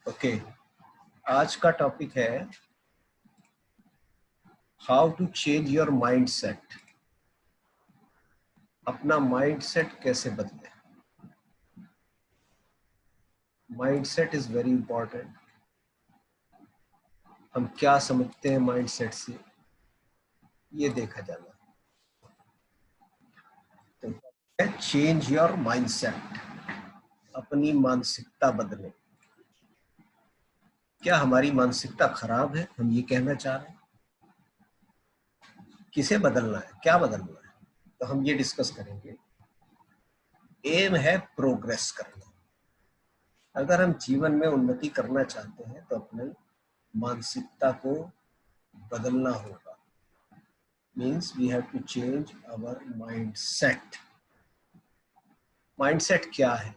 Okay, आज का topic है how to change your mind set. अपना माइंड सेट कैसे बदले। Mind set is very important. हम क्या समझते हैं माइंड सेट से, ये देखा जाना। तो चेंज योर माइंड सेट, अपनी मानसिकता बदले। क्या हमारी मानसिकता खराब है? हम ये कहना चाह रहे हैं। किसे बदलना है, क्या बदलना है, तो हम ये डिस्कस करेंगे। एम है प्रोग्रेस करना। अगर हम जीवन में उन्नति करना चाहते हैं तो अपनी मानसिकता को बदलना होगा। Means we have to change our mindset. Mindset क्या है?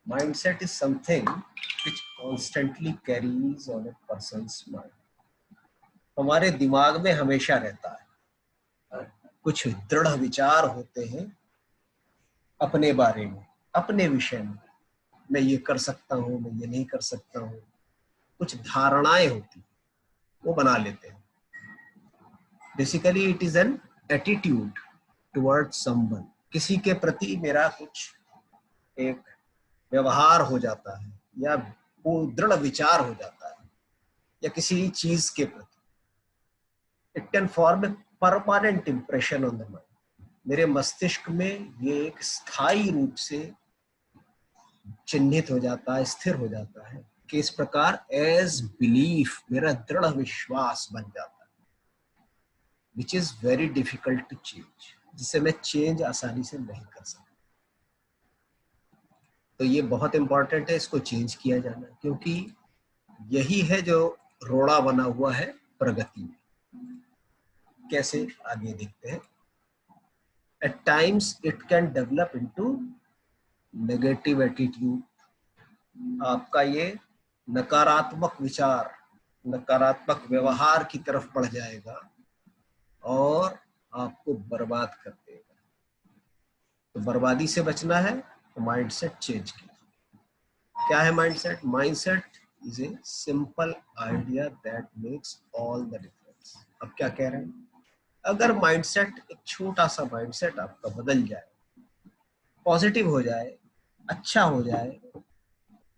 Mindset is something which constantly carries on a person's mind. हमारे दिमाग में हमेशा रहता है। कुछ दृढ़ विचार होते हैं अपने बारे में, अपने विषय में। मैं ये कर सकता हूँ, मैं ये नहीं कर सकता हूँ। कुछ धारणाएं होती, वो बना लेते हैं। Basically it is an attitude toward someone. किसी के प्रति मेरा कुछ एक व्यवहार हो जाता है या वो दृढ़ विचार हो जाता है, या किसी चीज के प्रति it can form a permanent impression on the mind. मेरे मस्तिष्क में ये एक स्थायी रूप से चिन्हित हो जाता है, स्थिर हो जाता है कि इस प्रकार एज बिलीफ, मेरा दृढ़ विश्वास बन जाता है, which is very difficult to change, जिसे मैं चेंज आसानी से नहीं कर सकता। तो ये बहुत इंपॉर्टेंट है, इसको चेंज किया जाना, क्योंकि यही है जो रोड़ा बना हुआ है प्रगति में। कैसे, आगे देखते हैं। At times it can develop into negative attitude. आपका ये नकारात्मक विचार, नकारात्मक व्यवहार की तरफ बढ़ जाएगा और आपको बर्बाद कर देगा। तो बर्बादी से बचना है तो माइंडसेट चेंज कीजिए। क्या है mindset? Mindset is a simple idea that makes all the difference. अब क्या कह रहे हैं? अगर माइंडसेट, एक छोटा सा माइंडसेट आपका बदल जाए, पॉजिटिव हो जाए, अच्छा हो जाए,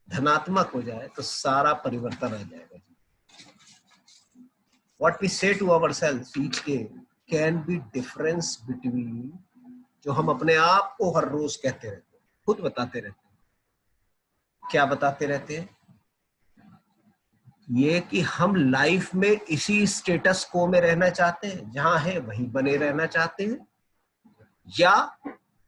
धनात्मक हो जाए, तो सारा परिवर्तन आ जाएगा। What we say to ourselves each day can be difference between जो हम अपने आप को हर रोज कहते रहते हैं, खुद बताते रहते हैं। क्या बताते रहते हैं? ये कि हम लाइफ में इसी स्टेटस को में रहना चाहते हैं, जहां है वहीं बने रहना चाहते हैं, या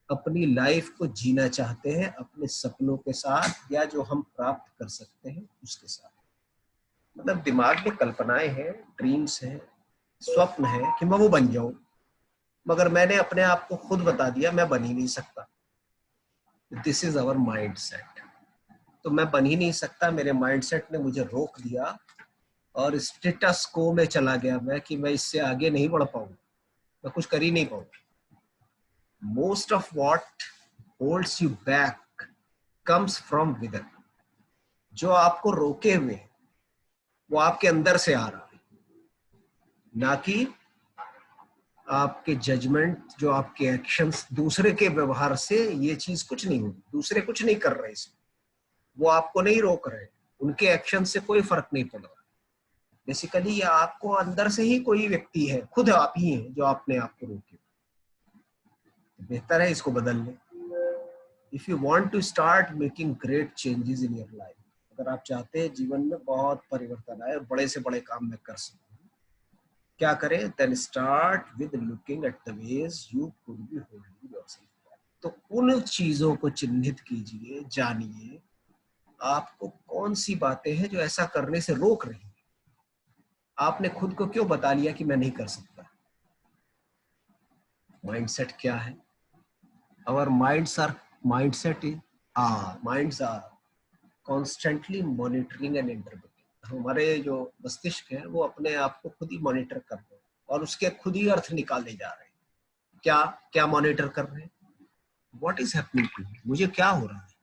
अपनी लाइफ को जीना चाहते हैं अपने सपनों के साथ, या जो हम प्राप्त कर सकते हैं उसके साथ। मतलब दिमाग में कल्पनाएं हैं, ड्रीम्स हैं, स्वप्न है कि मैं वो बन जाऊं, मगर मैंने अपने आप को खुद बता दिया मैं बन ही नहीं सकता। This is our mind set. तो मैं बन ही नहीं सकता, मेरे माइंड सेट ने मुझे रोक दिया और स्टेटस को में चला गया मैं, कि मैं इससे आगे नहीं बढ़ पाऊंगा, मैं कुछ कर ही नहीं पाऊंगा। Most of what holds you back comes from within. जो आपको रोके हुए वो आपके अंदर से आ रहा है, ना कि आपके जजमेंट, जो आपके एक्शंस, दूसरे के व्यवहार से ये चीज कुछ नहीं होगी। दूसरे कुछ नहीं कर रहे इसमें, वो आपको नहीं रोक रहे, उनके एक्शन से कोई फर्क नहीं पड़ रहा। बेसिकली ये आपको अंदर से ही कोई व्यक्ति है, खुद आप ही हैं जो अपने आप को रोके। बेहतर है इसको बदल लें। If you want to start making great changes in your life, अगर आप चाहते हैं जीवन में बहुत परिवर्तन आए और बड़े से बड़े काम में कर सकते, क्या करें? Then start with looking at the ways you could be holding yourself. तो उन चीजों को चिन्हित कीजिए, जानिए आपको कौन सी बातें हैं जो ऐसा करने से रोक रही हैं। आपने खुद को क्यों बता लिया कि मैं नहीं कर सकता? माइंडसेट क्या है? Our minds are constantly monitoring and interpreting. हमारे जो मस्तिष्क है वो अपने आप को खुद ही मॉनिटर कर रहे हैं और उसके खुद ही अर्थ निकाले जा रहे हैं। क्या क्या मॉनिटर कर रहे हैं? What is happening to me? मुझे क्या हो रहा है?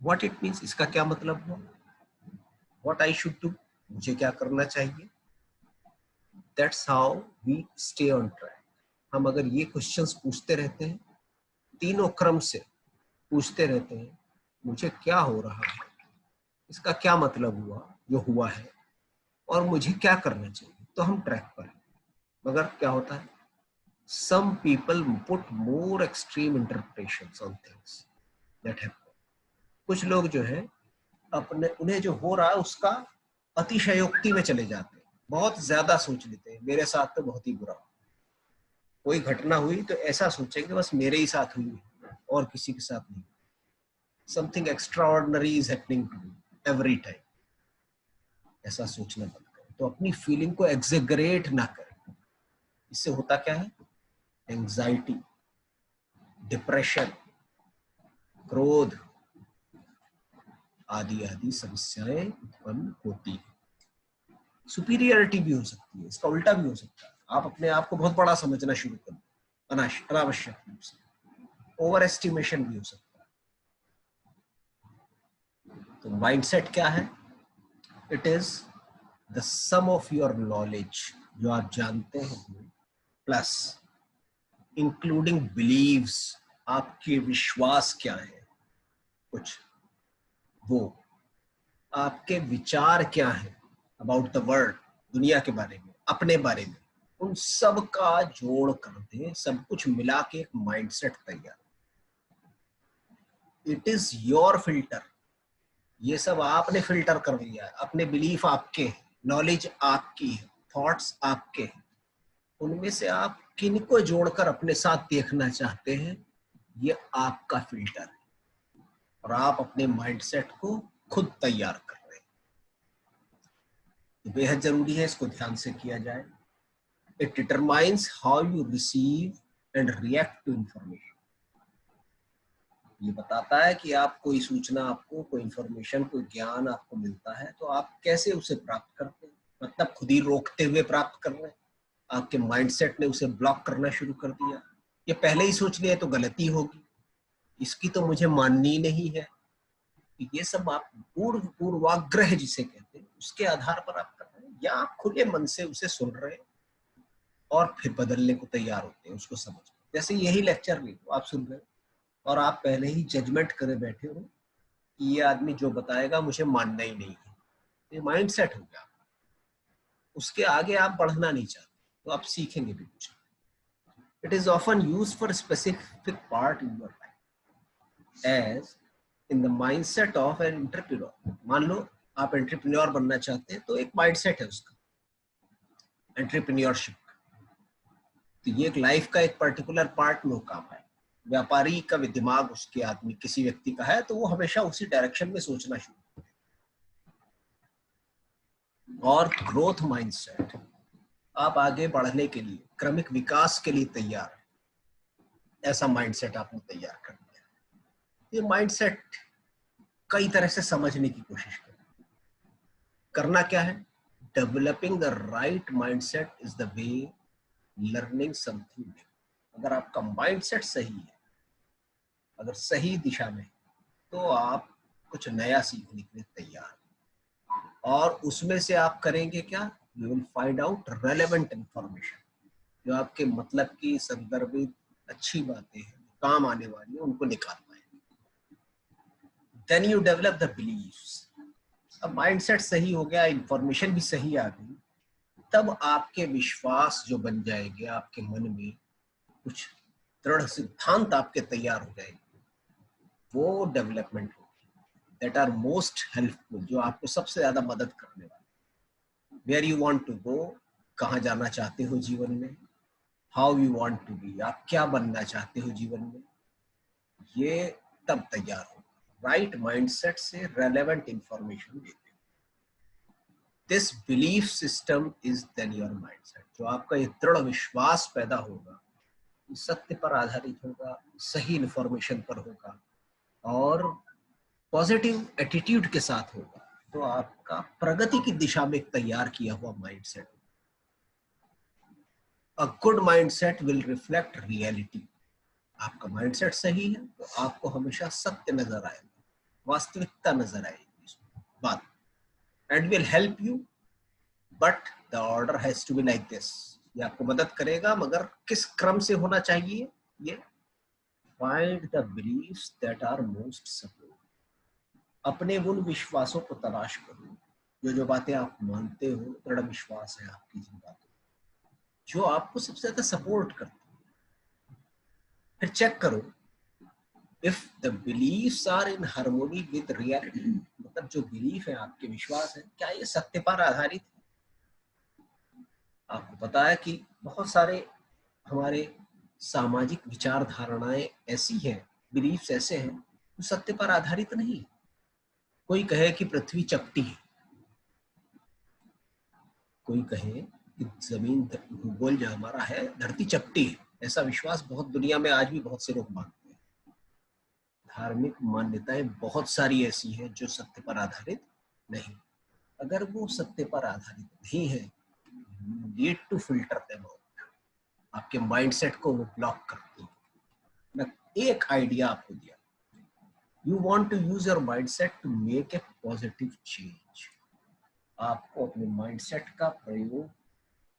व्हाट इट मीन्स, इसका क्या मतलब हुआ, व्हाट आई शुड डू, मुझे क्या करना चाहिए। That's how we stay on track. हम अगर ये क्वेश्चंस पूछते रहते हैं, तीनों क्रम से पूछते रहते हैं, मुझे क्या हो रहा है, इसका क्या मतलब हुआ जो हुआ है, और मुझे क्या करना चाहिए, तो हम ट्रैक पर हैं। मगर क्या होता है, some people put more extreme interpretations on things that happen. कुछ लोग जो है अपने, उन्हें जो हो रहा है उसका अतिशयोक्ति में चले जाते हैं, बहुत ज्यादा सोच लेते हैं, मेरे साथ तो बहुत ही बुरा, कोई घटना हुई तो ऐसा सोचेंगे बस मेरे ही साथ हुई और किसी के साथ नहीं, something extraordinary is happening to me every time, ऐसा सोचना बंद करें। तो अपनी फीलिंग को एग्जेगरेट ना करें, इससे होता क्या है, एंजाइटी, डिप्रेशन, क्रोध आदि आदि समस्याएं उत्पन्न होती है। सुपीरियरिटी भी हो सकती है, इसका उल्टा भी हो सकता है, आप अपने आप को बहुत बड़ा समझना शुरू कर दो अनावश्यक रूप से, ओवर एस्टिमेशन भी हो सकता है। तो माइंडसेट क्या है, it is the sum of your knowledge, जो आप जानते हैं, प्लस इंक्लूडिंग बिलीव्स, आपके विश्वास क्या है कुछ, वो आपके विचार क्या है अबाउट द वर्ल्ड, दुनिया के बारे में, अपने बारे में, उन सब का जोड़ कर दे, सब कुछ मिला के एक माइंडसेट तैयार। इट इज योर फिल्टर, ये सब आपने फिल्टर कर लिया है, अपने बिलीफ आपके हैं, नॉलेज आपकी है, थॉट्स आपके हैं, उनमें से आप किन को जोड़कर अपने साथ देखना चाहते हैं, ये आपका फिल्टर है, और आप अपने माइंडसेट को खुद तैयार कर रहे हैं। बेहद जरूरी है, इसको ध्यान से किया जाए। It determines how you receive and react to information. ये बताता है कि आप कोई सूचना, आपको कोई इंफॉर्मेशन, कोई ज्ञान आपको मिलता है तो आप कैसे उसे प्राप्त करते हैं, मतलब खुद ही रोकते हुए प्राप्त कर रहे हैं, आपके माइंडसेट ने उसे ब्लॉक करना शुरू कर दिया, ये पहले ही सोच लिया तो गलती होगी, इसकी तो मुझे माननी नहीं है। ये सब आप पूर्वाग्रह जिसे कहते हैं, उसके आधार पर आप कर रहे हैं, या आप खुले मन से उसे सुन रहे हैं और फिर बदलने को तैयार होते हैं उसको समझ। जैसे यही लेक्चर ले लो, आप सुन रहे हो और आप पहले ही जजमेंट करे बैठे हो कि ये आदमी जो बताएगा मुझे मानना ही नहीं है, ये माइंड सेट हो गया, उसके आगे आप बढ़ना नहीं चाहते, तो आप सीखेंगे भी कुछ। It is often used for specific part in your life as in the mindset of an entrepreneur. मान लो आप एंटरप्रेन्योर बनना चाहते हैं, तो एक माइंडसेट है उसका, एंटरप्रेन्योरशिप। तो ये एक लाइफ का एक पर्टिकुलर पार्ट में काम है। व्यापारी का भी दिमाग उसके आदमी, किसी व्यक्ति का है, तो वो हमेशा उसी डायरेक्शन में सोचना शुरू। और ग्रोथ माइंडसेट, आप आगे बढ़ने के लिए, क्रमिक विकास के लिए तैयार, ऐसा माइंडसेट आपने तैयार कर दिया। ये माइंडसेट कई तरह से समझने की कोशिश करें। करना क्या है, developing the right mindset is the way learning something. अगर आपका माइंडसेट सही है, अगर सही दिशा में, तो आप कुछ नया सीखने के लिए तैयार, और उसमें से आप करेंगे क्या, you will find out relevant information, जो आपके मतलब की संदर्भित अच्छी बातें हैं, काम आने वाली है, उनको निकाल पाएंगे। Then you develop the believes. अब माइंडसेट सही हो गया, इंफॉर्मेशन भी सही आ गई, तब आपके विश्वास जो बन जाएंगे, आपके मन में कुछ दृढ़ सिद्धांत आपके तैयार हो जाएंगे, वो डेवलपमेंट होगी दैट आर मोस्ट हेल्पफुल, जो आपको सबसे ज्यादा मदद करने वाले। Where you want to go, कहाँ जाना चाहते हो जीवन में, how you want to be, आप क्या बनना चाहते हो जीवन में, ये तब तैयार होगा राइट माइंडसेट से रेलेवेंट इंफॉर्मेशन देते। This belief system is then your mindset. जो आपका ये दृढ़ विश्वास पैदा होगा, सत्य पर आधारित होगा, सही इंफॉर्मेशन पर होगा, और पॉजिटिव एटीट्यूड के साथ होगा, तो आपका प्रगति की दिशा में तैयार किया हुआ mindset. A good mindset will reflect reality. आपका माइंडसेट सही है तो आपको हमेशा सत्य नजर आएगा, वास्तविकता नजर आएगी इसमें बात, and will help you, but the order has to be like this. ये आपको मदद करेगा, मगर किस क्रम से होना चाहिए ये? Find the believes that are most support. अपने उन विश्वासों को तलाश करो, जो बातें आप मानते हो, दृढ़ विश्वास है आपकी जिन बातों, जो आपको सबसे ज्यादा सपोर्ट करती है। फिर चेक करो if the believes are in harmony with reality, मतलब जो बिलीफ है, आपके विश्वास है, क्या ये सत्य पर आधारित है? आपको पता है कि बहुत सारे हमारे सामाजिक विचार धारणाएं ऐसी हैं, बिलीफ्स ऐसे हैं जो सत्य पर आधारित नहीं है। कोई कहे कि पृथ्वी चपटी है, कोई कहे कि जमीन भूगोल जो हमारा है धरती चपटी है, ऐसा विश्वास बहुत दुनिया में आज भी बहुत से लोग मानते हैं। धार्मिक मान्यताएं बहुत सारी ऐसी हैं जो सत्य पर आधारित नहीं। अगर वो सत्य पर आधारित नहीं है, need to filter them out. आपके माइंडसेट को वो ब्लॉक करती है। मैं एक आइडिया आपको दिया, you want to use your mindset to make a positive change. आपको अपने माइंडसेट का प्रयोग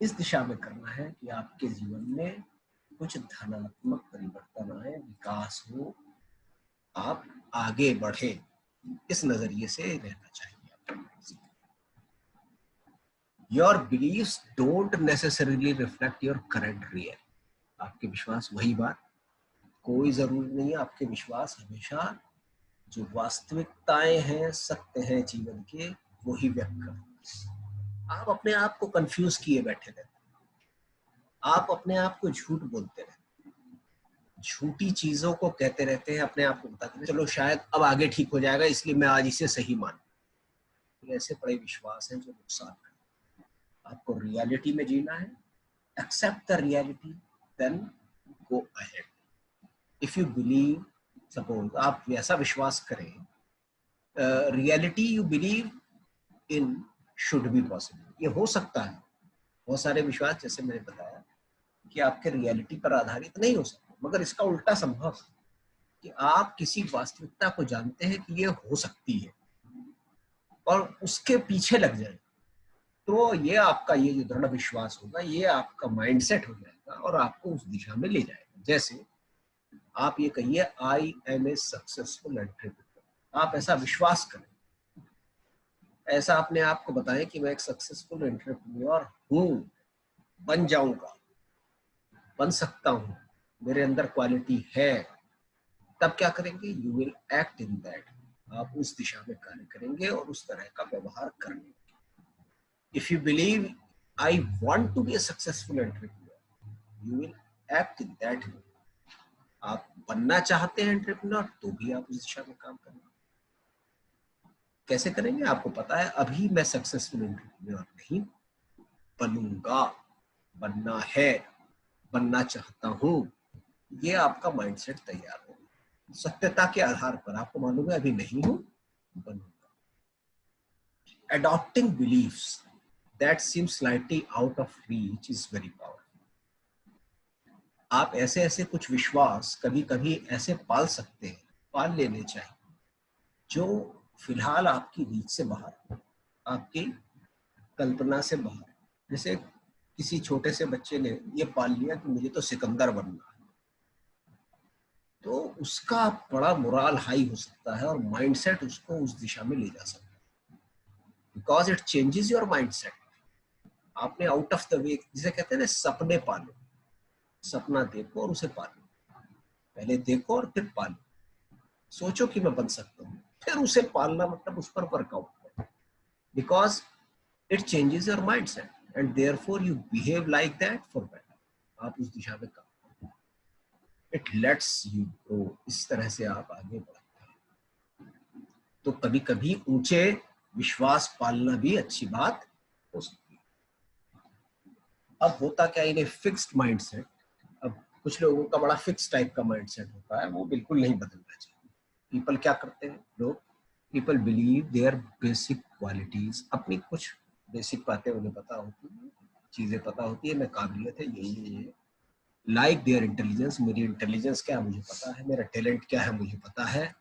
इस दिशा में करना है कि आपके जीवन में कुछ धनात्मक परिवर्तन आए, विकास हो, आप आगे बढ़े, इस नजरिए से रहना चाहिए। Your believes don't necessarily reflect your current real. आपके विश्वास, वही बात, कोई जरूरी नहीं है आपके विश्वास हमेशा जो वास्तविकताएं हैं, सत्य हैं जीवन के, वो ही व्यक्त करते हैं। आप अपने आप को कंफ्यूज किए बैठे रहते हैं, आप अपने आप को झूठ बोलते रहते हैं, झूठी चीजों को कहते रहते हैं, अपने आप को बताते हैं चलो शायद अब आगे ठीक हो जाएगा, इसलिए मैं आज इसे सही मान। ये ऐसे बड़े विश्वास हैं जो नुकसान करते हैं। आपको रियलिटी में जीना है, accept the reality, then go ahead. If you believe, suppose आप ऐसा विश्वास करें, reality you believe in should be possible, ये हो सकता है। बहुत सारे विश्वास, जैसे मैंने बताया, कि आपके रियलिटी पर आधारित नहीं हो सकता, मगर इसका उल्टा संभव है कि आप किसी वास्तविकता को जानते हैं कि ये हो सकती है और उसके पीछे लग जाए, तो ये आपका ये जो दृढ़ विश्वास होगा, ये आपका माइंडसेट हो जाएगा और आपको उस दिशा में ले जाएगा। जैसे आप ये कहिए, I am a successful entrepreneur. आप ऐसा विश्वास करें, ऐसा अपने आप को बताएं कि मैं एक सक्सेसफुल एंटरप्रेन्योर हूं, बन जाऊंगा, बन सकता हूं, मेरे अंदर क्वालिटी है। तब क्या करेंगे? You will act in that. आप उस दिशा में कार्य करेंगे और उस तरह का व्यवहार करेंगे। If you believe I want to be a successful entrepreneur, you will act in that. आप बनना चाहते हैं एंटरप्रेन्योर, तो भी आप उस दिशा में काम करेंगे। कैसे करेंगे? आपको पता है अभी मैं सक्सेसफुल एंटरप्रेन्योर नहीं बनूंगा, बनना है, बनना चाहता हूं। ये आपका माइंडसेट तैयार हो, सत्यता के आधार पर आपको मालूम है अभी नहीं हूं, बनूंगा। Adopting beliefs that seem slightly out of reach is very powerful. आप ऐसे ऐसे कुछ विश्वास कभी कभी ऐसे पाल सकते हैं, पाल लेने चाहिए, जो फिलहाल आपकी रीच से बाहर हो, आपकी कल्पना से बाहर। जैसे किसी छोटे से बच्चे ने ये पाल लिया कि मुझे तो सिकंदर बनना है, तो उसका बड़ा मोरल हाई हो सकता है और माइंडसेट उसको उस दिशा में ले जा सकता है, because it changes your mindset. आपने आउट ऑफ द वे, जिसे कहते हैं ना, सपने पालो। सपना देखो और उसे पालो, पहले देखो और फिर पालो। सोचो कि मैं बन सकता हूँ, फिर उसे पालना, मतलब उस पर वर्कआउट करो, because it changes your mindset and therefore you behave like that for better. आप उस दिशा में काम करो, इट लेट्स यू ग्रो। इस तरह से आप आगे बढ़ते हैं। तो कभी कभी ऊंचे विश्वास पालना भी अच्छी बात हो सकती है। अब होता क्या, इन फिक्स्ड माइंडसेट, अब कुछ लोगों का बड़ा फिक्स टाइप का माइंडसेट होता है, वो बिल्कुल नहीं बदलना चाहिए। पीपल क्या करते हैं, लोग, people believe their basic qualities. अपनी कुछ बेसिक बातें उन्हें पता होती है, चीजें पता होती है, मैं काबिलियत है यही है, लाइक देयर इंटेलिजेंस। मेरी इंटेलिजेंस क्या है मुझे पता है, मेरा टैलेंट क्या है मुझे पता है,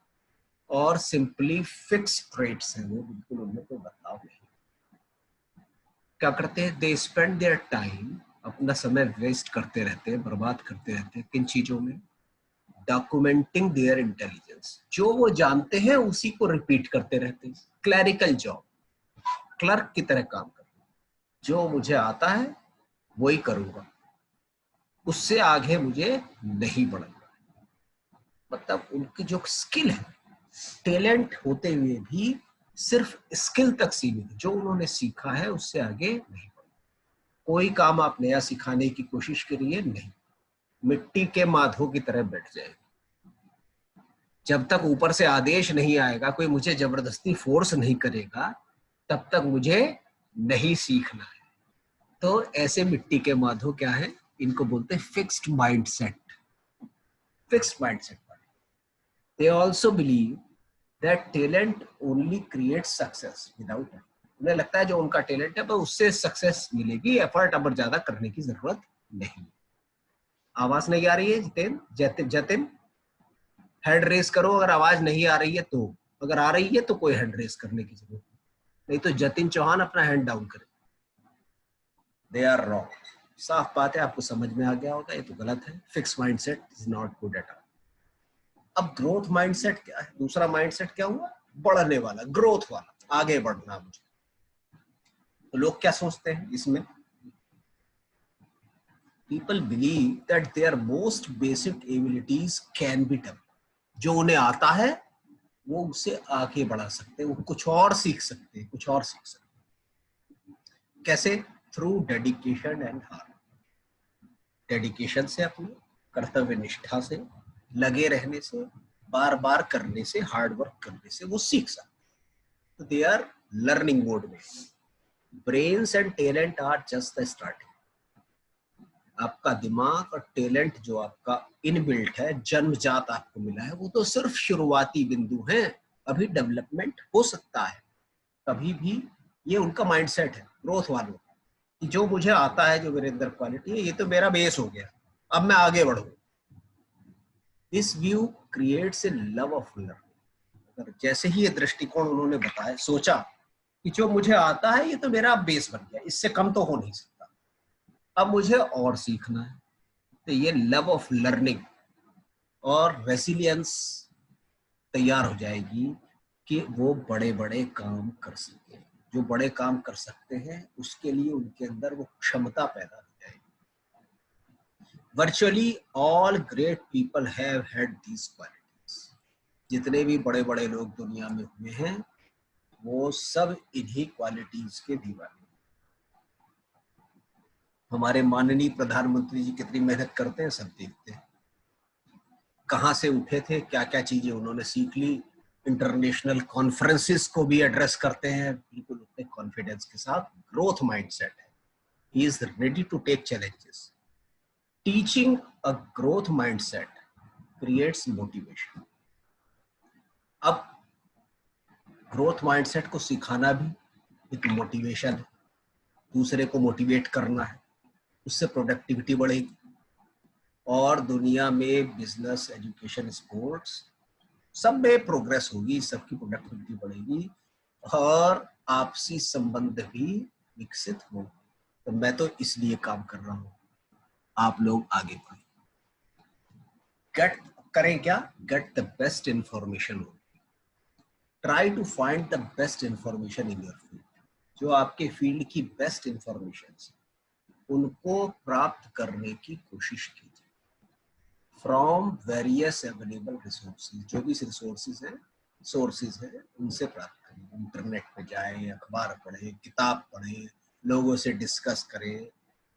और सिंपली फिक्स ट्रेड्स हैं, वो बिल्कुल उनमें कोई बदलाव नहीं। क्या करते हैं? दे स्पेंड देयर टाइम, अपना समय वेस्ट करते रहते हैं, बर्बाद करते रहते हैं किन चीजों में? डॉक्यूमेंटिंग देयर इंटेलिजेंस, जो वो जानते हैं उसी को रिपीट करते रहते हैं। क्लैरिकल जॉब, क्लर्क की तरह काम करना, जो मुझे आता है वही करूंगा, उससे आगे मुझे नहीं बढ़ना। मतलब उनकी जो स्किल है, टैलेंट होते हुए भी सिर्फ स्किल तक सीमित है, जो उन्होंने सीखा है उससे आगे नहीं बढ़ना। कोई काम आप नया सिखाने की कोशिश करिए, नहीं, मिट्टी के माधो की तरह बैठ जाएगा। जब तक ऊपर से आदेश नहीं आएगा, कोई मुझे जबरदस्ती फोर्स नहीं करेगा, तब तक मुझे नहीं सीखना है। तो ऐसे मिट्टी के माधो क्या है? इनको बोलते हैं fixed mindset. Fixed mindset. They also believe that talent only creates success without effort. उन्हें लगता है जो उनका टैलेंट है, पर उससे सक्सेस मिलेगी, एफर्ट अब ज्यादा करने की जरूरत नहीं। आवाज नहीं आ रही है जतिन? जतिन हैंड रेस करो अगर आवाज नहीं आ रही है तो। अगर आ रही है तो कोई हैंड रेस करने की जरूरत नहीं तो जतिन चौहान अपना हैंड डाउन करे। They are wrong. साफ बात है, आपको समझ में आ गया होगा, ये तो गलत है। Fix mindset is not good at all. अब ग्रोथ माइंडसेट क्या है? दूसरा माइंडसेट क्या हुआ? बढ़ने वाला, ग्रोथ वाला, आगे बढ़ना मुझे। तो लोग क्या सोचते हैं इसमें? People believe that their most basic abilities can be developed. जो उन्हें आता है वो उसे आगे बढ़ा सकते हैं, वो कुछ और सीख सकते हैं, कुछ और सीख सकते हैं। कैसे? Through dedication and hard. Dedication से, अपनी कर्तव्य निष्ठा से, लगे रहने से, बार बार करने से, हार्ड वर्क करने से वो सीख सकते हैं। तो दे आर लर्निंग मोड में। Brains and talent are just the starting. आपका दिमाग और टैलेंट जो आपका इनबिल्ट है, जन्मजात आपको मिला है, वो तो सिर्फ शुरुआती बिंदु है। अभी डेवलपमेंट हो सकता है कभी भी। ये उनका माइंडसेट है ग्रोथ वालों कि जो मुझे आता है, जो मेरे अंदर क्वालिटी है, ये तो मेरा बेस हो गया, अब मैं आगे बढ़ूं। This view creates a love of learning. अगर जैसे ही ये दृष्टिकोण उन्होंने बताया, सोचा कि जो मुझे आता है ये तो मेरा बेस बन गया, इससे कम तो हो नहीं सकता, अब मुझे और सीखना है। तो ये लव ऑफ लर्निंग और रेसिलियंस तैयार हो जाएगी कि वो बड़े बड़े काम कर सके। जो बड़े काम कर सकते हैं उसके लिए उनके अंदर वो क्षमता पैदा हो जाएगी। Virtually all great people have had these qualities. जितने भी बड़े बड़े लोग दुनिया में हुए हैं वो सब इन्हीं क्वालिटीज के दीवाने। हमारे माननीय प्रधानमंत्री जी कितनी मेहनत करते हैं, सब देखते हैं। कहाँ से उठे थे, क्या क्या चीजें उन्होंने सीख ली, इंटरनेशनल कॉन्फ्रेंसेस को भी एड्रेस करते हैं बिल्कुल उतने कॉन्फिडेंस के साथ। ग्रोथ माइंडसेट है, he is ready to take challenges. Teaching a growth mindset creates motivation. अब ग्रोथ माइंडसेट को सिखाना भी एक मोटिवेशन है, दूसरे को मोटिवेट करना है, उससे प्रोडक्टिविटी बढ़ेगी और दुनिया में बिजनेस, एजुकेशन, स्पोर्ट्स सब में प्रोग्रेस होगी, सबकी प्रोडक्टिविटी बढ़ेगी और आपसी संबंध भी विकसित होंगे। तो मैं तो इसलिए काम कर रहा हूँ, आप लोग आगे बढ़े। गेट करें क्या? Get the best information. Try to find the best information in your field. जो आपके फील्ड की बेस्ट इंफॉर्मेशन उनको प्राप्त करने की कोशिश कीजिए फ्रॉम वेरियस अवेलेबल रिसोर्सेज। जो भी रिसोर्सेज हैं, सोर्सेज हैं, उनसे प्राप्त करें। इंटरनेट पे जाएं, अखबार पढ़ें, किताब पढ़ें, लोगों से डिस्कस करें,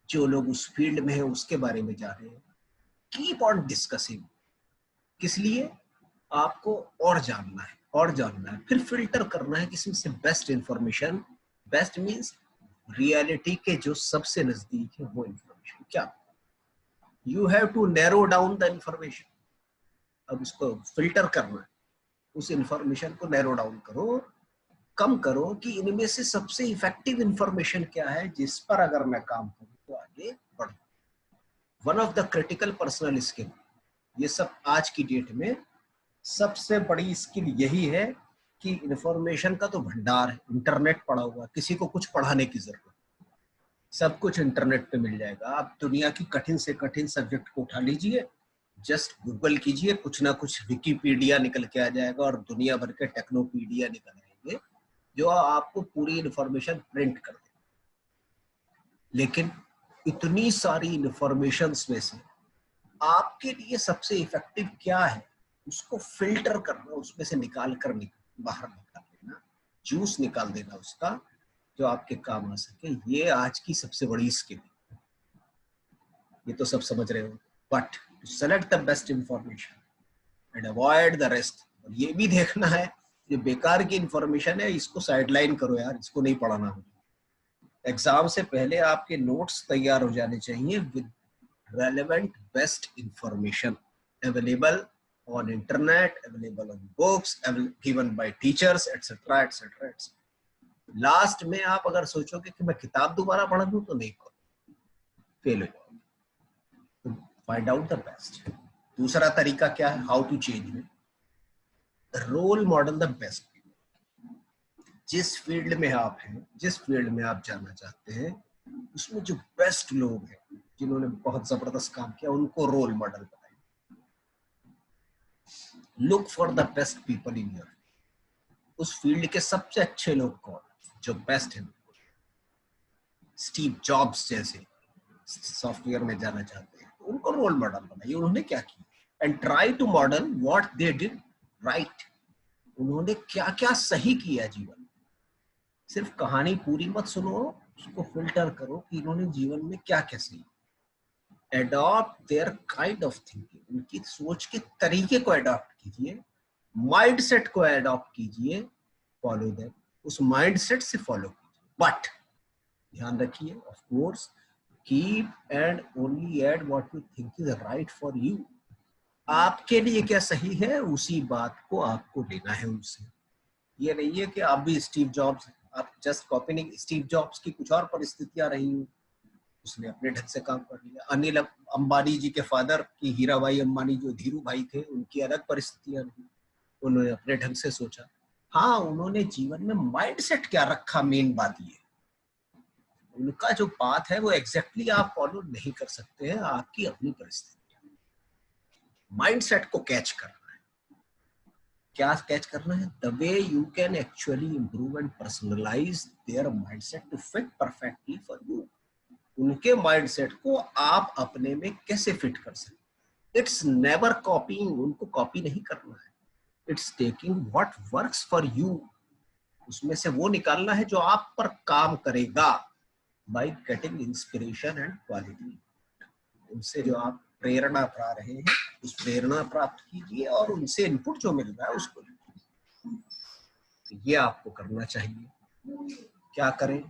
जो लोग उस फील्ड में हैं उसके बारे में जानें। Keep on discussing. किस लिए? आपको और जानना है, और जानना है, फिर फिल्टर करना है किसी से best information. Best means reality के जो सबसे नजदीक है वो इंफॉर्मेशन। क्या? You have to narrow down the information. अब उसको फिल्टर करना है, उस इंफॉर्मेशन को नैरो डाउन करो, कम करो कि इनमें से सबसे इफेक्टिव इंफॉर्मेशन क्या है जिस पर अगर मैं काम करूं तो आगे बढ़ूं। One of the critical personal skill, ये सब आज की डेट में सबसे बड़ी स्किल यही है कि इंफॉर्मेशन का तो भंडार है, इंटरनेट पड़ा हुआ, किसी को कुछ पढ़ाने की जरूरत, सब कुछ इंटरनेट पे मिल जाएगा। आप दुनिया की कठिन से कठिन सब्जेक्ट को उठा लीजिए, जस्ट गूगल कीजिए, कुछ ना कुछ विकिपीडिया निकल के आ जाएगा और दुनिया भर के टेक्नोपीडिया निकल आएंगे जो आपको पूरी इंफॉर्मेशन प्रिंट कर देगा। लेकिन इतनी सारी इंफॉर्मेशन में से आपके लिए सबसे इफेक्टिव क्या है, उसको फिल्टर करना, उसमें से निकाल कर बाहर निकाल देना, जूस निकाल देना उसका, जो आपके काम आ सके, ये आज की सबसे बड़ी स्किल है। ये तो सब समझ रहे हो, but to select the best information and avoid the rest. और ये भी देखना है जो बेकार की इंफॉर्मेशन है इसको साइडलाइन करो यार, इसको नहीं पढ़ाना मुझे। एग्जाम से पहले आपके नोट्स तैयार हो जाने चाहिए with relevant best information available on internet, available on books, given by teachers, etc., etc., etc. Last में आप अगर सोचोगे कि मैं किताब दोबारा पढ़ दूं तो नहीं पढ़ो, फेल हो जाओगे। Find out the best. दूसरा तरीका क्या है, हाउ टू चेंज में रोल मॉडल द बेस्ट। जिस फील्ड में आप हैं, जिस फील्ड में आप जाना चाहते हैं, उसमें जो बेस्ट लोग हैं जिन्होंने बहुत जबरदस्त काम किया, उनको रोल मॉडल बनाइए। Look for the best people in your, उस फील्ड के सबसे अच्छे लोग कौन, जो बेस्ट हैं। स्टीव जॉब्स जैसे सॉफ्टवेयर में जाना चाहते हैं, तो उनको रोल मॉडल बनाइए, उन्होंने क्या किया, and try to model what they did right. उन्होंने क्या क्या सही किया जीवन में। सिर्फ कहानी पूरी मत सुनो, उसको फिल्टर करो कि इन्होंने जीवन में क्या क्या सही। Adopt their kind of thinking, उनकी सोच के तरीके को एडॉप्ट कीजिए, माइंडसेट को एडॉप्ट कीजिए, फॉलो देम, उस माइंडसेट से फॉलो कीजिए। बट ध्यान रखिए, of course, keep and only add what you think is right for you. आपके लिए क्या सही है, उसी बात को आपको लेना है उनसे। ये नहीं है कि आप भी स्टीव जॉब्स, आप जस्ट कॉपी नहीं। स्टीव जॉब्स की कुछ और परिस्थितियां रही, उसने अपने ढंग से काम कर लिया। अनिल अंबानी जी के फादर की, हीराबाई अंबानी जो धीरू भाई थे, उनकी अलग परिस्थितियां रही, उन्होंने अपने ढंग से सोचा। हाँ, उन्होंने जीवन में माइंडसेट क्या रखा, मेन बात ये, उनका जो बात है वो एग्जैक्टली आप फॉलो नहीं कर सकते हैं, आपकी अपनी परिस्थिति। माइंडसेट को कैच करना है। क्या कैच करना है, the way you can actually improve and personalize their mindset to fit perfectly for you. उनके माइंडसेट को आप अपने में कैसे फिट कर सकते। इट्स नेवर कॉपीइंग, उनको कॉपी नहीं करना है, it's taking what works for you, उसमें से वो निकालना है जो आप पर काम करेगा, by getting inspiration and quality. उनसे जो आप प्रेरणा पा रहे हैं, उस प्रेरणा प्राप्त कीजिए और उनसे इनपुट जो मिल रहा है उसको लीजिए। ये आपको करना चाहिए। क्या करें,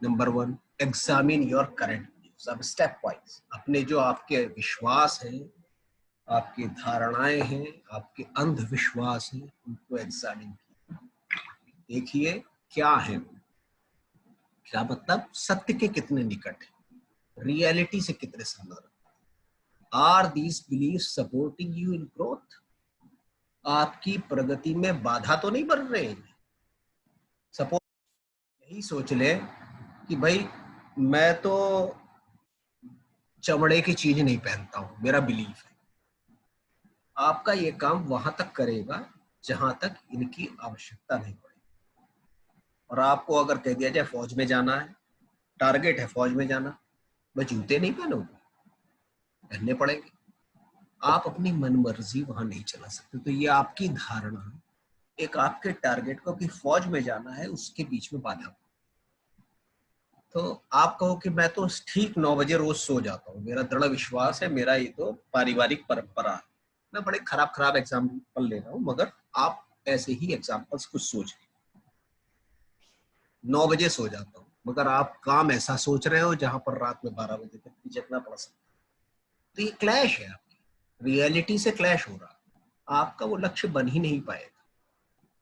number 1, examine your current views. अब स्टेप वाइज अपने जो आपके विश्वास हैं, आपकी धारणाएं हैं, आपके अंधविश्वास हैं, उनको एग्जामिन कीजिए। देखिए क्या है, क्या मतलब सत्य के कितने निकट है, रियलिटी से कितने संबंध। Are these belief supporting you in growth, आपकी प्रगति में बाधा तो नहीं बन रहे हैं। सपोज यही सोच ले कि भाई मैं तो चमड़े की चीज नहीं पहनता हूं, मेरा बिलीफ है, आपका ये काम वहां तक करेगा जहां तक इनकी आवश्यकता नहीं पड़ेगी। और आपको अगर कह दिया जाए फौज में जाना है, टारगेट है फौज में जाना, मैं जूते नहीं पहनूंगा, पहनने पड़ेंगे। आप अपनी मनमर्जी वहां नहीं चला सकते। तो ये आपकी धारणा एक आपके टारगेट को कि फौज में जाना है, उसके बीच में बाधा। तो आप कहो कि मैं तो ठीक 9 बजे रोज सो जाता हूँ, मेरा दृढ़ विश्वास है, मेरा ये तो पारिवारिक परंपरा है। मैं बड़े खराब खराब एग्जाम्पल ले रहा हूँ, मगर आप ऐसे ही एग्जाम्पल्स कुछ सोच, 9 बजे सो जाता हूँ, मगर आप काम ऐसा सोच रहे हो जहां पर रात में 12 बजे तक भी जगना पड़ सकता है। तो ये क्लैश है, आपकी रियलिटी से क्लैश हो रहा, आपका वो लक्ष्य बन ही नहीं पाएगा।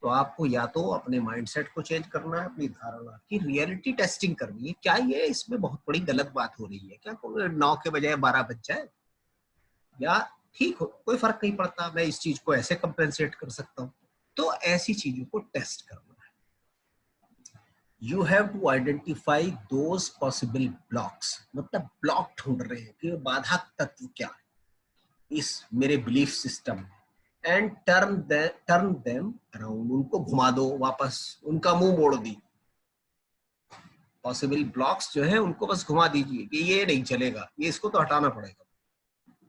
तो आपको या तो अपने माइंडसेट को चेंज करना है, अपनी धारणा की रियलिटी टेस्टिंग करनी है। क्या ये इसमें बहुत बड़ी गलत बात हो रही है क्या, 9 के बजाय 12 बज जाए, या ठीक हो, कोई फर्क नहीं पड़ता, मैं इस चीज को ऐसे कंपेंसेट कर सकता हूँ। तो ऐसी चीजों को टेस्ट करना है। You have to identify those possible blocks, मतलब ब्लॉक ढूंढ रहे हैं कि बाधक तत्व क्या है इस मेरे बिलीफ सिस्टम में, एंड टर्न देम अराउंड, उनको घुमा दो वापस, उनका मुंह मोड़ दी। पॉसिबल ब्लॉक्स जो है उनको बस घुमा दीजिए कि ये नहीं चलेगा, ये इसको तो हटाना पड़ेगा।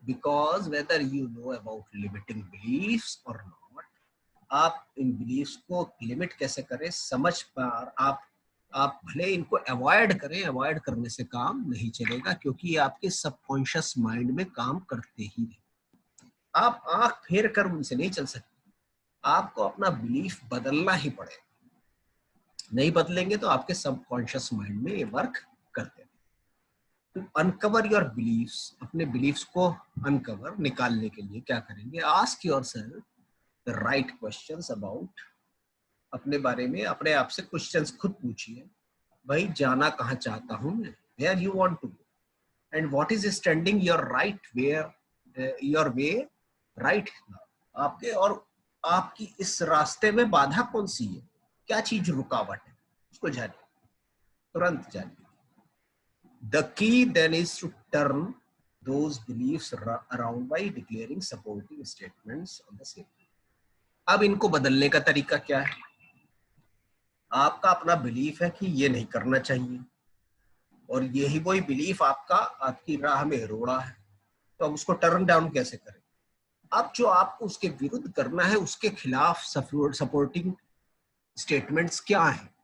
Because whether you know about limiting beliefs और नॉट, आप इन बिलीफ्स को लिमिट कैसे करें समझ पर, आप भले इनको अवॉइड करें, अवॉइड करने से काम नहीं चलेगा, क्योंकि ये आपके सबकॉन्शियस माइंड में काम करते ही नहीं। आप आंख फेर कर उनसे नहीं चल सकते, आपको अपना बिलीफ बदलना ही पड़ेगा। नहीं बदलेंगे तो आपके सबकॉन्शियस माइंड में ये वर्क करते हैं। तो अनकवर योर बिलीफ्स, अपने बिलीफ्स को अनकवर निकालने के लिए क्या करेंगे, ask yourself the right questions about, अपने बारे में अपने आप से क्वेश्चंस खुद पूछिए। भाई जाना कहाँ चाहता हूँ मैं, where you want to go, and what is standing your right where your way right, आपके और आपकी इस रास्ते में बाधा कौन सी है, क्या चीज रुकावट है, उसको जानिए, तुरंत जानिए। The key then is to turn those beliefs around by declaring supportive statements on the same. अब इनको बदलने का तरीका क्या है, आपका अपना बिलीफ है कि ये नहीं करना चाहिए, और यही वही बिलीफ आपकी राह में रोड़ा है, तो अब उसको टर्न डाउन कैसे करें। अब जो आपको उसके विरुद्ध करना है, उसके खिलाफ सपोर्टिंग स्टेटमेंट्स क्या है,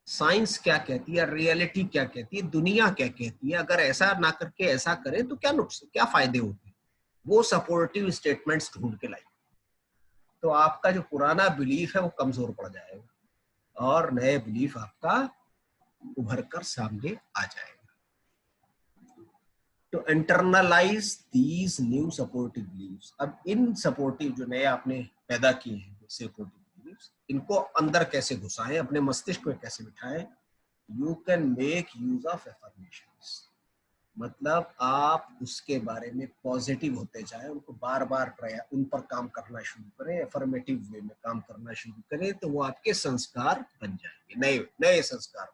साइंस क्या कहती है, रियलिटी क्या कहती है, दुनिया क्या कहती है, अगर ऐसा ना करके ऐसा करें तो क्या नुकसान, क्या फायदे होते हैं, वो सपोर्टिव स्टेटमेंट्स ढूंढ के लाइए। तो आपका जो पुराना बिलीफ है वो कमजोर पड़ जाएगा और नए बिलीफ आपका उभर कर सामने आ जाएगा। तो internalize these new supportive believes, अब इन सपोर्टिव जो नए आपने पैदा किए हैं सपोर्टिव बिलीव्स, इनको अंदर कैसे घुसाएं, अपने मस्तिष्क में कैसे बिठाएं। You can make use of affirmations, मतलब आप उसके बारे में पॉजिटिव होते जाएं, उनको बार बार उन पर काम करना शुरू करें, एफर्मेटिव वे में काम करना शुरू करें, तो वो आपके संस्कार बन जाएंगे, नए नए संस्कार,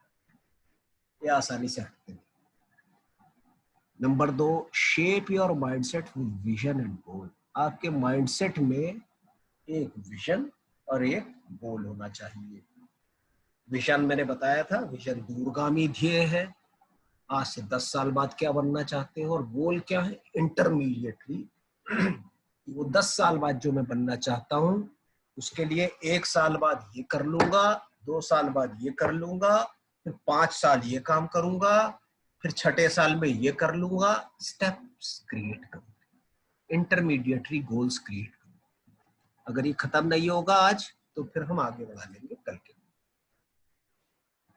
ये आसानी से हटते हैं। Number 2, shape your mindset with vision and goal, आपके माइंडसेट में एक विजन और एक गोल होना चाहिए। विजन मैंने बताया था, विजन दूरगामी ध्येय है, आज से 10 साल बाद क्या बनना चाहते हैं, और गोल क्या है, इंटरमीडिएटली वो 10 साल बाद जो मैं बनना चाहता हूँ उसके लिए 1 साल बाद ये कर लूंगा, 2 साल बाद ये कर लूंगा, फिर 5 साल ये काम करूंगा, फिर 6ठे साल में ये कर लूंगा। स्टेप्स क्रिएट करूंगा, इंटरमीडिएटरी गोल्स क्रिएट करूंगा। अगर ये खत्म नहीं होगा आज तो फिर हम आगे बढ़ा लेंगे कल के।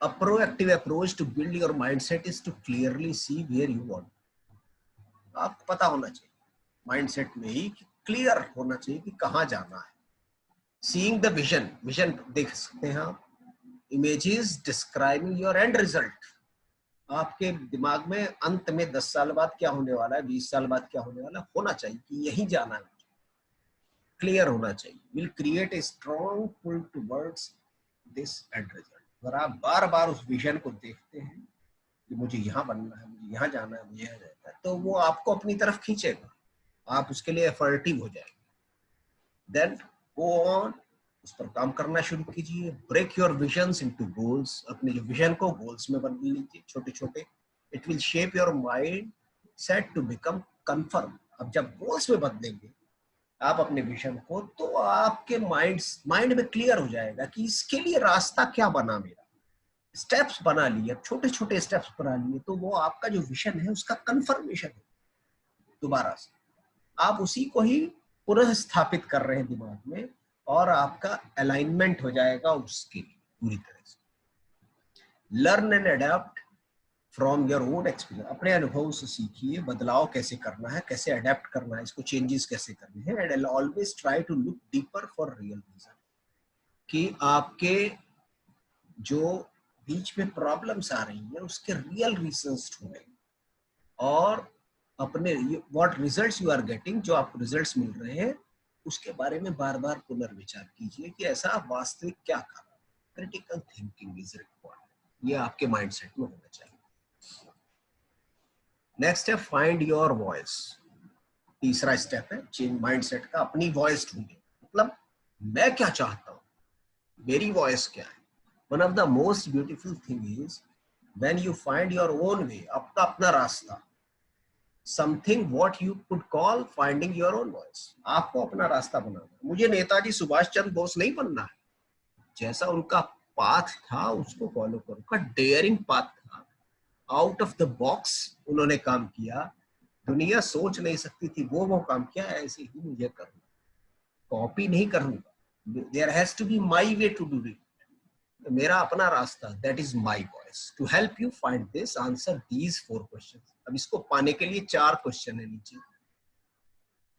A proactive approach to build your mindset is to clearly see where you want. आपको पता होना चाहिए माइंडसेट में ही, क्लियर होना चाहिए कि कहाँ जाना है। Seeing the vision, विजन देख सकते हैं आप, images describing your end result, आपके दिमाग में अंत में 10 साल बाद क्या होने वाला है, 20 साल बाद क्या होने वाला है, होना चाहिए कि यही जाना है, क्लियर होना चाहिए। Will create a strong pull towards this end result. अगर आप बार बार उस विजन को देखते हैं कि मुझे यहाँ बनना है, मुझे यहाँ जाना है, मुझे यहाँ जाना है, तो वो आपको अपनी तरफ खींचेगा, आप उसके लिए एफर्टिव हो जाएंगे। देन गो ऑन, उस पर काम करना शुरू कीजिए। Break your visions into goals, अपने जो विजन को गोल्स में बदल लीजिए, छोटे छोटे। It will shape your mind set to become confirm. अब जब गोल्स में बदलेंगे आप अपने विजन को, तो आपके माइंड में क्लियर हो जाएगा कि इसके लिए रास्ता क्या बना, मेरा स्टेप्स बना लिए, छोटे छोटे स्टेप्स बना लिए, तो वो आपका जो विजन है उसका कंफर्मेशन है। दोबारा से आप उसी को ही पुनः स्थापित कर रहे हैं दिमाग में, और आपका अलाइनमेंट हो जाएगा उसके लिए पूरी तरह से। Learn and adapt from your own experience, अपने अनुभव से सीखिए बदलाव कैसे करना है, कैसे अडेप्ट करना है, इसको चेंजेस कैसे करने हैं। And always try to look deeper for real reason, कि आपके जो बीच में प्रॉब्लम्स आ रही है उसके रियल रीजंस ढूंढें, और अपने what results you are getting, जो आपको रिजल्ट्स मिल रहे हैं उसके बारे में बार बार पुनर्विचार कीजिए कि ऐसा वास्तविक क्या कर रहा है। क्रिटिकल थिंकिंग इज रिक्वायर्ड, ये आपके माइंडसेट में होना चाहिए। नेक्स्ट है फाइंड योर वॉइस। तीसरा स्टेप है चेंज माइंडसेट का, अपनी वॉइस ढूंढे। मतलब मैं क्या चाहता हूँ, मेरी वॉइस क्या है। One of the most beautiful thing is when you find your own way, आपका अपना रास्ता, something what you could call finding your own voice. आपको अपना रास्ता बनाना है। मुझे नेताजी सुभाष चंद्र बोस नहीं बनना है, जैसा उनका पाथ था उसको फॉलो करो। का डेयरिंग पाथ था, आउट ऑफ द बॉक्स उन्होंने काम किया, दुनिया सोच नहीं सकती थी वो काम किया, ऐसे ही मुझे करना, कॉपी नहीं करूंगा। There has to be my way to do it, मेरा अपना रास्ता, that is my voice. To help you find this, answer these 4 questions. अब इसको पाने के लिए 4 क्वेश्चन है नीचे।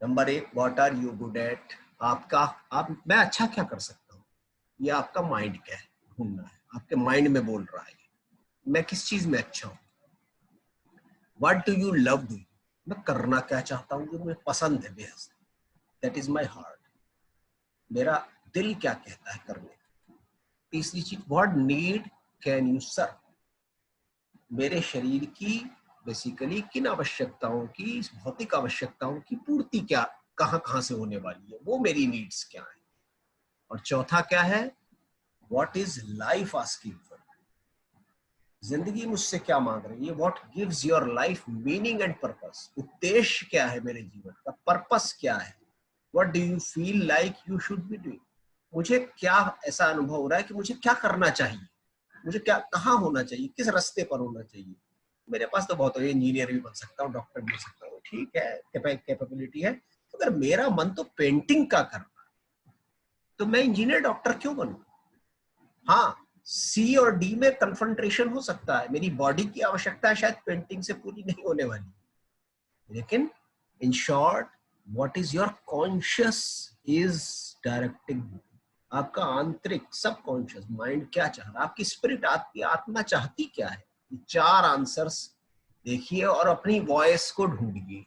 Number 1, what are you good at. मैं अच्छा क्या कर सकता हूँ, ये आपका माइंड क्या है ढूंढना है, आपके माइंड में बोल रहा है मैं किस चीज में अच्छा हूँ। What do you love doing, मैं करना क्या चाहता हूँ जो मुझे पसंद है बेहद, दैट इज माई हार्ट, मेरा दिल क्या कहता है करने का। तीसरी चीज, what need can you serve, मेरे शरीर की बेसिकली किन आवश्यकताओं की, भौतिक आवश्यकताओं की पूर्ति क्या कहाँ से होने वाली है, वो मेरी नीड्स क्या है। और चौथा क्या है, what is life asking for, जिंदगी मुझसे क्या मांग रही है। What gives your life meaning and purpose, उद्देश्य क्या है मेरे जीवन का, पर्पस क्या है। What do you feel like you should be doing, मुझे क्या ऐसा अनुभव हो रहा है कि मुझे क्या करना चाहिए, मुझे क्या कहाँ होना चाहिए, किस रास्ते पर होना चाहिए। मेरे पास तो बहुत है, इंजीनियर भी बन सकता हूँ, डॉक्टर भी बन सकता हूँ, ठीक है, कैपेबिलिटी है। अगर मेरा मन तो पेंटिंग का करना, तो मैं इंजीनियर डॉक्टर क्यों बनूं। हाँ, सी और डी में कन्फ्रंट्रेशन हो सकता है, मेरी बॉडी की आवश्यकता शायद पेंटिंग से पूरी नहीं होने वाली, लेकिन in short what is your conscious is directing, आपका आंतरिक सब कॉन्शियस माइंड क्या चाह रहा है, आपकी स्पिरिट, आपकी आत्मा चाहती क्या है। ये 4 आंसर्स देखिए और अपनी वॉइस को ढूंढिए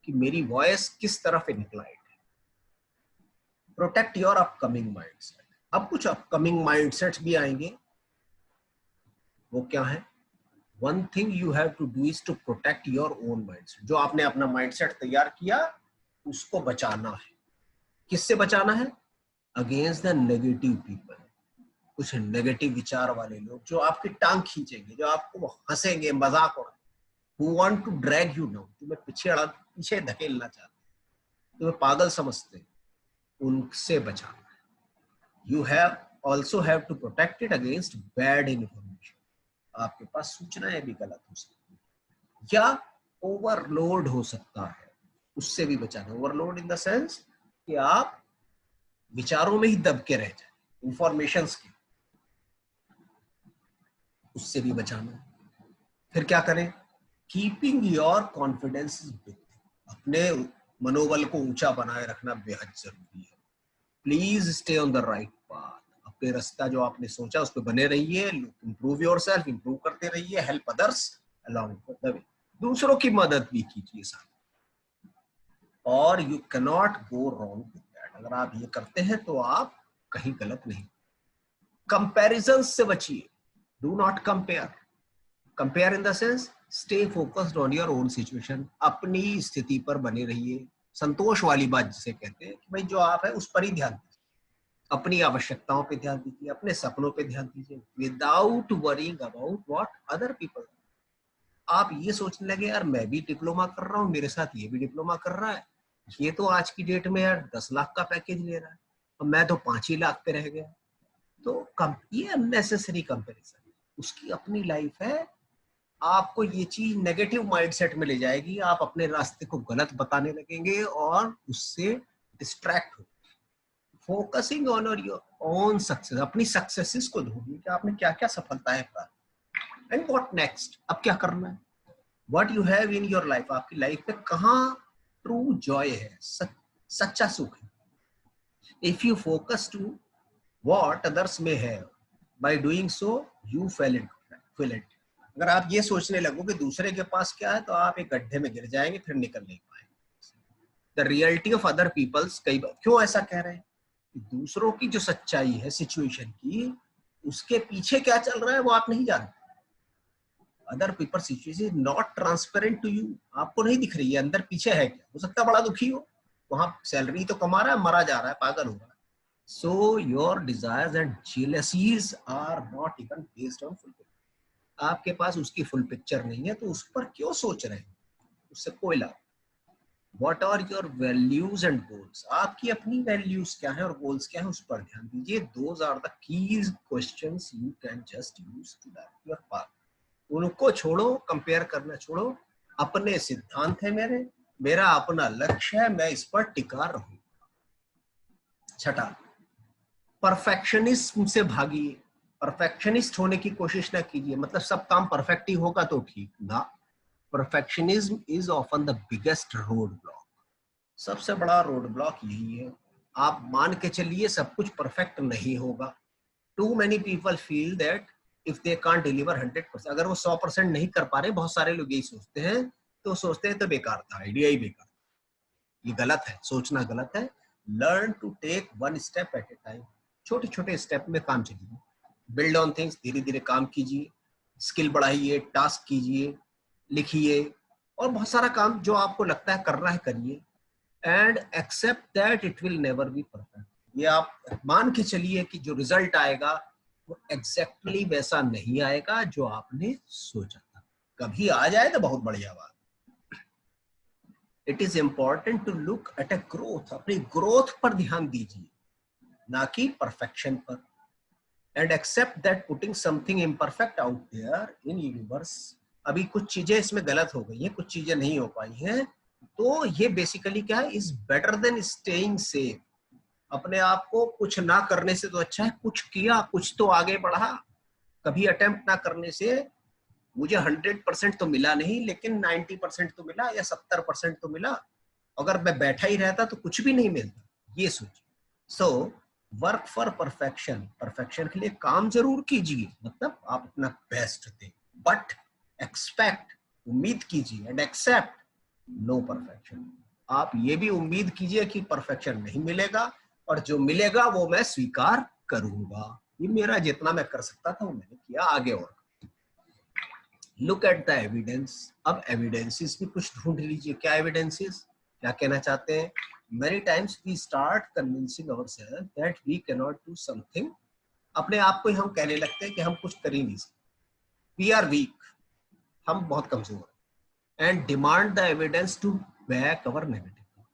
कि मेरी वॉइस किस तरफ इंक्लाइंड है। Protect your upcoming mindset. अब कुछ अपकमिंग माइंडसेट्स भी आएंगे, वो क्या है। One thing you have to do is to protect your own mindset. जो आपने अपना माइंडसेट तैयार किया उसको बचाना है। किससे बचाना है, अगेंस्ट द नेगेटिव पीपल, कुछ नेगेटिव विचार वाले लोग जो आपकी टांग खींचेंगे, जो आपको हंसेंगे, मजाक उड़ाएंगे, who want to drag you down, तुम्हें पीछे धकेलना चाहते हैं, तुम्हें पागल समझते हैं, उनसे बचाना है। You have also have to protect it against bad information, आपके पास सूचनाएं भी गलत हो सकती है या ओवरलोड हो सकता है, उससे भी बचाना। ओवरलोड इन द सेंस कि आप विचारों में ही दब के रह जाए, इंफॉर्मेशन की, उससे भी बचाना। फिर क्या करें, कीपिंग योर कॉन्फिडेंस, अपने मनोबल को ऊंचा बनाए रखना बेहद जरूरी है। Please stay on the right path, अपने रास्ता जो आपने सोचा उस पर बने रहिए, इंप्रूव योरसेल्फ, इंप्रूव करते रहिए, help others along the way, दूसरों की मदद भी कीजिए साथ। और you can not go wrong with that, अगर आप ये करते हैं तो आप कहीं गलत नहीं। कंपैरिजन से बचिए, do not compare. Compare in the sense stay focused on your own situation, अपनी स्थिति पर बने रहिए। संतोष वाली बात जिसे कहते हैं कि भाई जो आप है उस पर ही ध्यान दीजिए, अपनी आवश्यकताओं पे ध्यान दीजिए, अपने सपनों पे ध्यान दीजिए, without worrying about what other people. आप ये सोचने लगे यार मैं भी डिप्लोमा कर रहा हूँ, मेरे साथ ये भी डिप्लोमा कर रहा है, ये तो आज की डेट में यार 10 लाख का पैकेज ले रहा है और मैं तो 5 ही लाख पे रह गया। तो ये अननेसेसरी कंपैरिजन, उसकी अपनी लाइफ है। आपको ये चीज नेगेटिव माइंडसेट में ले जाएगी, आप अपने रास्ते को गलत बताने लगेंगे और उससे डिस्ट्रैक्ट हो। Focusing on your own success, अपनी सक्सेसेस को ढूंढिए कि आपने क्या क्या सफलताएं प्राप्त, एंड व्हाट नेक्स्ट, अब क्या करना है। What you have in your life, आपकी लाइफ में कहाँ ट्रू जॉय है, सच्चा सुख है। If you focus to what others में है, by doing so you fail it. अगर आप ये सोचने लगो कि दूसरे के पास क्या है तो आप एक गड्ढे में गिर जाएंगे, फिर निकल नहीं पाएंगे। The reality of other peoples, कई बार क्यों ऐसा कह रहे हैं कि दूसरों की जो सच्चाई है सिचुएशन की, उसके पीछे क्या चल रहा है वो आप नहीं जानते। Other people situation is not transparent to you, आपको नहीं दिख रही है अंदर पीछे है क्या। हो सकता है बड़ा दुखी हो, वहां सैलरी तो कमा रहा है, मरा जा रहा है, पागल हो रहा है। So your desires and jealousies are not even based on full picture. आपके पास उसकी फुल पिक्चर नहीं है तो उस पर क्यों सोच रहे हैं, उससे कोई लाभ। What are your values and goals? आपकी अपनी वैल्यूज क्या है और गोल्स क्या है, उस पर ध्यान दीजिए। Those are the keys questions you can just use to direct your path. उनको छोड़ो, कंपेयर करना छोड़ो। अपने सिद्धांत है मेरे, मेरा अपना लक्ष्य है, मैं इस पर टिका रहूं। छठा, परफेक्शनिज्म से भागिए। परफेक्शनिस्ट होने की कोशिश ना कीजिए, मतलब सब काम परफेक्ट ही होगा तो ठीक ना। Perfectionism is often the biggest road block. सबसे बड़ा रोड ब्लॉक यही है। आप मान के चलिए सब कुछ परफेक्ट नहीं होगा। Too many people feel that if they can't deliver 100%, अगर वो 100% नहीं कर पा रहे, बहुत सारे लोग यही सोचते हैं, तो सोचते हैं तो बेकार था, आइडिया ही बेकार। ये गलत है, सोचना गलत है। Learn to take one step at a time. छोटे छोटे स्टेप में काम चलिए। बिल्ड ऑन थिंग्स, धीरे धीरे काम कीजिए, स्किल बढ़ाइए, टास्क कीजिए, लिखिए, और बहुत सारा काम जो आपको लगता है करना है करिए। And accept that it will never be perfect. ये आप मान के चलिए कि जो रिजल्ट आएगा वो एग्जैक्टली वैसा नहीं आएगा जो आपने सोचा था। कभी आ जाए तो बहुत बढ़िया बात। It is important to look at a growth. अपनी ग्रोथ पर ध्यान दीजिए, ना कि परफेक्शन पर। And accept that putting something imperfect out there in universe, अभी कुछ चीजें इसमें गलत हो गई हैं, कुछ चीजें नहीं हो पाई हैं, तो ये बेसिकली क्या है, is better than staying safe. अपने आप को कुछ ना करने से तो अच्छा है कुछ किया, कुछ तो आगे बढ़ा। कभी अटेम्प्ट ना करने से मुझे 100% तो मिला नहीं, लेकिन 90% तो मिला या 70% तो मिला। अगर मैं बैठा ही रहता तो कुछ भी नहीं मिलता, ये सोचिए। So work for perfection, perfection के लिए काम जरूर कीजिए, मतलब आप अपना बेस्ट दें, बट एक्सपेक्ट, उम्मीद कीजिए, एंड एक्सेप्ट नो परफेक्शन। आप ये भी उम्मीद कीजिए कि परफेक्शन नहीं मिलेगा, और जो मिलेगा वो मैं स्वीकार करूंगा। ये मेरा जितना मैं कर सकता था वो मैंने किया, आगे और। Look at the evidence. अब एविडेंसेस भी कुछ ढूंढ लीजिए। क्या एविडेंसेस, क्या कहना चाहते हैं? Many times we start convincing ourselves that we cannot do something. अपने आप को ही हम कहने लगते हैं कि हम कुछ कर ही नहीं सकते। We are weak. हम बहुत कमजोर हैं। And demand the evidence to back our negative.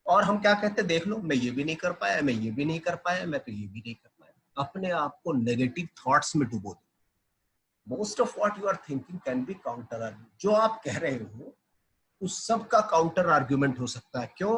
और हम क्या कहते हैं, देख लो मैं ये भी नहीं कर पाया, मैं ये भी नहीं कर पाया, मैं तो ये भी नहीं कर पाया। अपने आप को नेगेटिव थॉट्स में डुबो दो। Most of what you are thinking can be counter argument. जो आप कह रहे हो उस सब का काउंटर आर्ग्यूमेंट हो सकता है। क्यों?